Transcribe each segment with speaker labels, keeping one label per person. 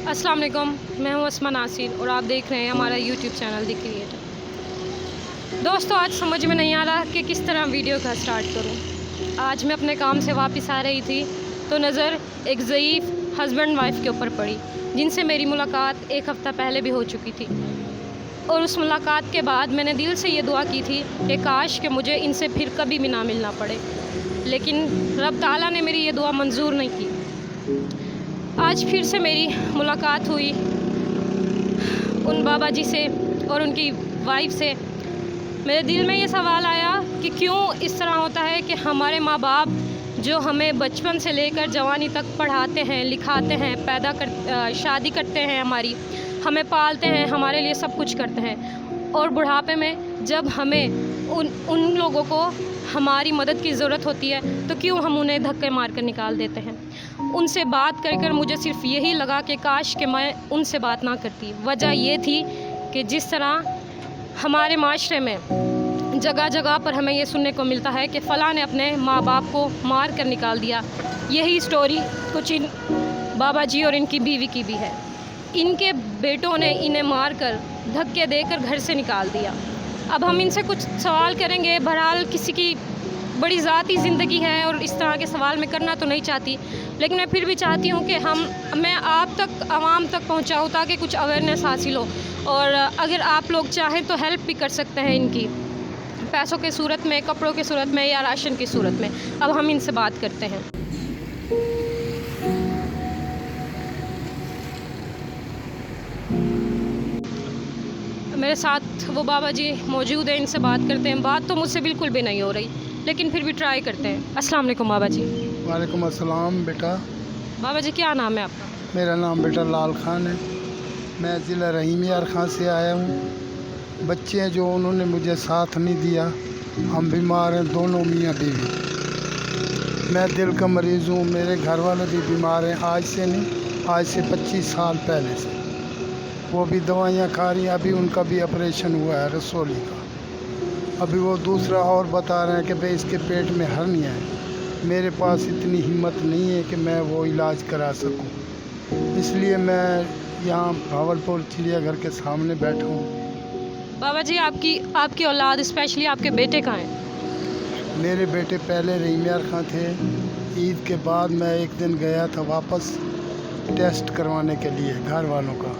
Speaker 1: अस्सलाम वालेकुम, मैं हूँ अस्मा नासिर और आप देख रहे हैं हमारा यूट्यूब चैनल द क्रिएटर। दोस्तों, आज समझ में नहीं आ रहा कि किस तरह वीडियो का स्टार्ट करूँ। आज मैं अपने काम से वापस आ रही थी तो नज़र एक ज़ईफ़ हस्बैंड वाइफ के ऊपर पड़ी, जिनसे मेरी मुलाकात एक हफ़्ता पहले भी हो चुकी थी। और उस मुलाकात के बाद मैंने दिल से ये दुआ की थी कि काश कि मुझे इनसे फिर कभी भी ना मिलना पड़े, लेकिन रब ताला ने मेरी ये दुआ मंजूर नहीं की। आज फिर से मेरी मुलाकात हुई उन बाबा जी से और उनकी वाइफ से। मेरे दिल में ये सवाल आया कि क्यों इस तरह होता है कि हमारे माँ बाप जो हमें बचपन से लेकर जवानी तक पढ़ाते हैं, लिखाते हैं, शादी करते हैं, हमें पालते हैं, हमारे लिए सब कुछ करते हैं, और बुढ़ापे में जब हमें उन लोगों को हमारी मदद की ज़रूरत होती है तो क्यों हम उन्हें धक्के मार कर निकाल देते हैं। उनसे बात कर मुझे सिर्फ यही लगा कि काश कि मैं उनसे बात ना करती। वजह ये थी कि जिस तरह हमारे माशरे में जगह जगह पर हमें ये सुनने को मिलता है कि फ़लाँ ने अपने माँ बाप को मार कर निकाल दिया। यही स्टोरी कुछ इन बाबा जी और इनकी बीवी की भी है। इनके बेटों ने इन्हें मार कर धक्के देकर घर से निकाल दिया। अब हम इनसे कुछ सवाल करेंगे। बहरहाल किसी की बड़ी ज़ाती ज़िंदगी है और इस तरह के सवाल मैं करना तो नहीं चाहती, लेकिन मैं फिर भी चाहती हूँ कि मैं आप तक, आवाम तक पहुँचाऊँ ताकि कुछ अवेयरनेस हासिल हो। और अगर आप लोग चाहें तो हेल्प भी कर सकते हैं इनकी, पैसों के सूरत में, कपड़ों की सूरत में या राशन की सूरत में। अब हम इनसे बात करते हैं। मेरे साथ वो बाबा जी मौजूद हैं, इनसे बात करते हैं। बात तो मुझसे बिल्कुल भी नहीं हो रही, लेकिन फिर भी ट्राई करते हैं। अस्सलाम वालेकुम बाबा जी।
Speaker 2: वालेकुम अस्सलाम बेटा।
Speaker 1: बाबा जी, क्या नाम है आपका?
Speaker 2: मेरा नाम बेटा लाल खान है। मैं ज़िला रहीम यार खान से आया हूँ। बच्चे हैं जो उन्होंने मुझे साथ नहीं दिया। हम बीमार हैं, दोनों मियाँ बीवी। मैं दिल का मरीज़ हूँ। मेरे घर वाले भी बीमार हैं, आज से नहीं, आज से 25 साल पहले से। वो भी दवाइयाँ खा रही हैं। अभी उनका भी ऑपरेशन हुआ है रसोली का। अभी वो दूसरा और बता रहे हैं कि भाई इसके पेट में हर्निया है। मेरे पास इतनी हिम्मत नहीं है कि मैं वो इलाज करा सकूं, इसलिए मैं यहाँ भावलपुर चिड़ियाघर के सामने बैठा हूँ।
Speaker 1: बाबा जी, आपकी औलाद, स्पेशली आपके बेटे कहाँ हैं?
Speaker 2: मेरे बेटे पहले रहीम यार खां थे। ईद के बाद मैं एक दिन गया था वापस टेस्ट करवाने के लिए घर वालों का।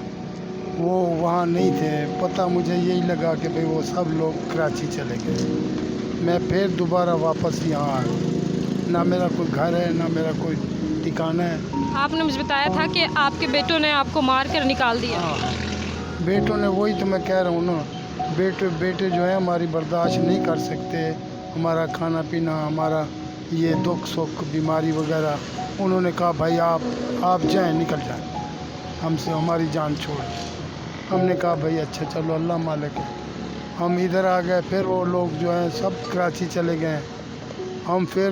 Speaker 2: वो वहाँ नहीं थे। पता मुझे यही लगा कि भाई वो सब लोग कराची चले गए। मैं फिर दोबारा वापस यहाँ आया। ना मेरा कोई घर है, ना मेरा कोई ठिकाना है।
Speaker 1: आपने मुझे बताया था कि आपके बेटों ने आपको मार कर निकाल दिया।
Speaker 2: हाँ, बेटों ने, वही तो मैं कह रहा हूँ ना। बेटे जो है हमारी बर्दाश्त नहीं कर सकते। हमारा खाना पीना, हमारा ये दुख सुख, बीमारी वगैरह। उन्होंने कहा भाई आप जाएं, निकल जाएं हमसे, हमारी जान छोड़। हमने कहा भाई अच्छा चलो, अल्लाह मालिक है। हम इधर आ गए। फिर वो लोग जो हैं सब कराची चले गए। हम फिर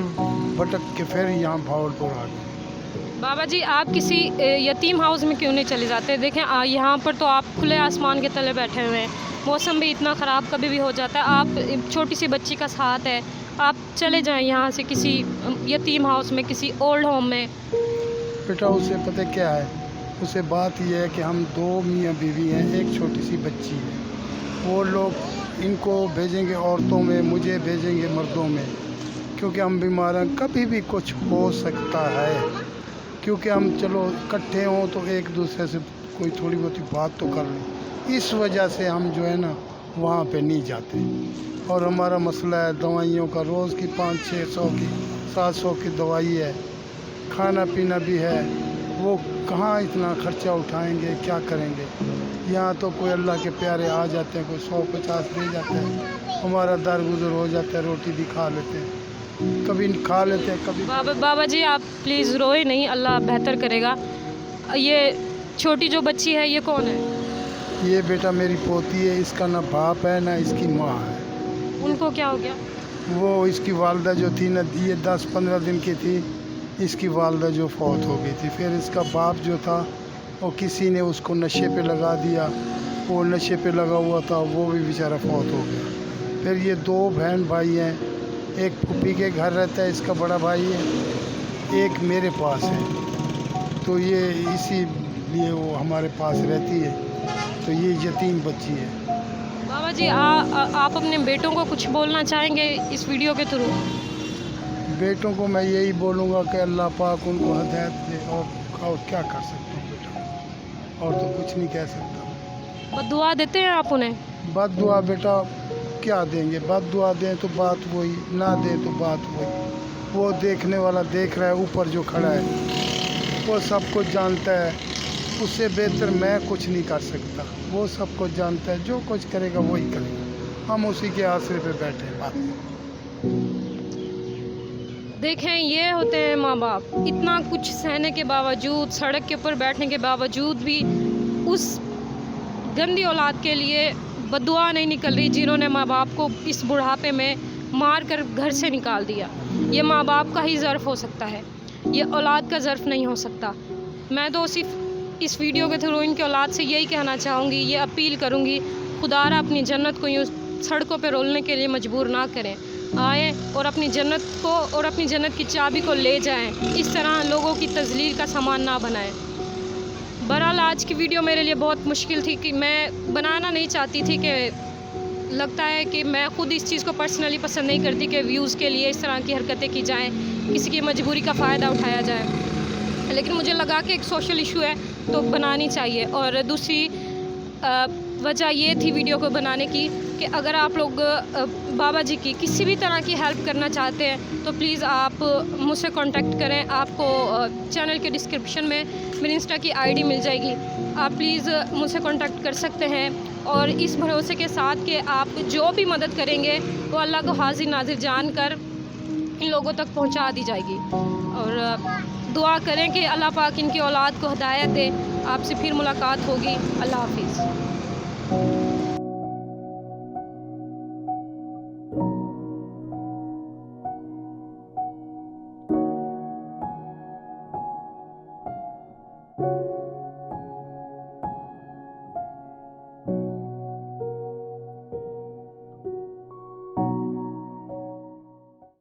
Speaker 2: भटक के फिर यहाँ भावलपुर आ गए।
Speaker 1: बाबा जी, आप किसी यतीम हाउस में क्यों नहीं चले जाते? देखें, यहाँ पर तो आप खुले आसमान के तले बैठे हुए हैं। मौसम भी इतना ख़राब कभी भी हो जाता है। आप छोटी सी बच्ची का साथ है, आप चले जाएं यहाँ से किसी यतीम हाउस में, किसी ओल्ड होम में।
Speaker 2: बेटा उसे पता क्या है, उसे बात यह है कि हम दो मियाँ बीवी हैं, एक छोटी सी बच्ची है। वो लोग इनको भेजेंगे औरतों में, मुझे भेजेंगे मर्दों में, क्योंकि हम बीमार हैं। कभी भी कुछ हो सकता है, क्योंकि हम चलो इकट्ठे हों तो एक दूसरे से कोई थोड़ी बहुत बात तो कर लें। इस वजह से हम जो है ना वहाँ पे नहीं जाते। और हमारा मसला है दवाइयों का। रोज़ की 500-600 की 700 की दवाई है, खाना पीना भी है। वो कहाँ इतना खर्चा उठाएंगे, क्या करेंगे। यहाँ तो कोई अल्लाह के प्यारे आ जाते हैं, कोई 100-50 दे जाते हैं, हमारा दरगुजर हो जाता है, रोटी भी खा लेते हैं, कभी खा लेते हैं कभी।
Speaker 1: बाबा जी, आप प्लीज़ रोए नहीं, अल्लाह बेहतर करेगा। ये छोटी जो बच्ची है, ये कौन है?
Speaker 2: ये बेटा मेरी पोती है। इसका ना बाप है ना इसकी माँ है।
Speaker 1: उनको क्या हो गया?
Speaker 2: वो इसकी वालदा जो थी ना, ये 10-15 दिन की थी, इसकी वालदा जो फौत हो गई थी। फिर इसका बाप जो था वो किसी ने उसको नशे पे लगा दिया। वो नशे पे लगा हुआ था, वो भी बेचारा फौत हो गया। फिर ये दो बहन भाई हैं। एक फूफी के घर रहता है, इसका बड़ा भाई है, एक मेरे पास है। तो ये इसी लिए वो हमारे पास रहती है, तो ये यतीम बच्ची है।
Speaker 1: बाबा जी आप अपने बेटों को कुछ बोलना चाहेंगे इस वीडियो के थ्रू?
Speaker 2: बेटों को मैं यही बोलूँगा कि अल्लाह पाक उनको हिदायत दे, और क्या कर सकता हूँ बेटा, और तो कुछ नहीं कह सकता।
Speaker 1: बद्दुआ देते हैं आप उन्हें?
Speaker 2: बद दुआ बेटा क्या देंगे, बद दुआ दें तो बात वही, ना दें तो बात वही। वो देखने वाला देख रहा है, ऊपर जो खड़ा है वो सब कुछ जानता है, उससे बेहतर मैं कुछ नहीं कर सकता। वो सब कुछ जानता है, जो कुछ करेगा वही करेगा, हम उसी के आसरे पे बैठे हैं। बात
Speaker 1: देखें, ये होते हैं माँ बाप। इतना कुछ सहने के बावजूद, सड़क के ऊपर बैठने के बावजूद भी उस गंदी औलाद के लिए बद्दुआ नहीं निकल रही, जिन्होंने माँ बाप को इस बुढ़ापे में मार कर घर से निकाल दिया। ये माँ बाप का ही ज़र्फ़ हो सकता है, ये औलाद का ज़र्फ़ नहीं हो सकता। मैं तो सिर्फ इस वीडियो के थ्रू इनके औलाद से यही कहना चाहूँगी, ये अपील करूँगी, खुदारा अपनी जन्नत को यूँ सड़कों पर रोलने के लिए मजबूर ना करें। आएँ और अपनी जन्नत को और अपनी जन्नत की चाबी को ले जाएं। इस तरह लोगों की तज़लील का सामान ना बनाएं। बहरहाल आज की वीडियो मेरे लिए बहुत मुश्किल थी कि मैं बनाना नहीं चाहती थी, कि लगता है कि मैं ख़ुद इस चीज़ को पर्सनली पसंद नहीं करती कि व्यूज़ के लिए इस तरह की हरकतें की जाएं, किसी की मजबूरी का फ़ायदा उठाया जाए। लेकिन मुझे लगा कि एक सोशल इशू है तो बनानी चाहिए। और दूसरी वजह ये थी वीडियो को बनाने की कि अगर आप लोग बाबा जी की किसी भी तरह की हेल्प करना चाहते हैं तो प्लीज़ आप मुझसे कांटेक्ट करें। आपको चैनल के डिस्क्रिप्शन में मेरी इंस्टा की आईडी मिल जाएगी, आप प्लीज़ मुझसे कांटेक्ट कर सकते हैं। और इस भरोसे के साथ कि आप जो भी मदद करेंगे वो अल्लाह को हाजिर नाजिर जान कर इन लोगों तक पहुंचा दी जाएगी। और दुआ करें कि अल्लाह पाक इनकी औलाद को हिदायत दे। आपसे फिर मुलाकात होगी। अल्लाह हाफिज़।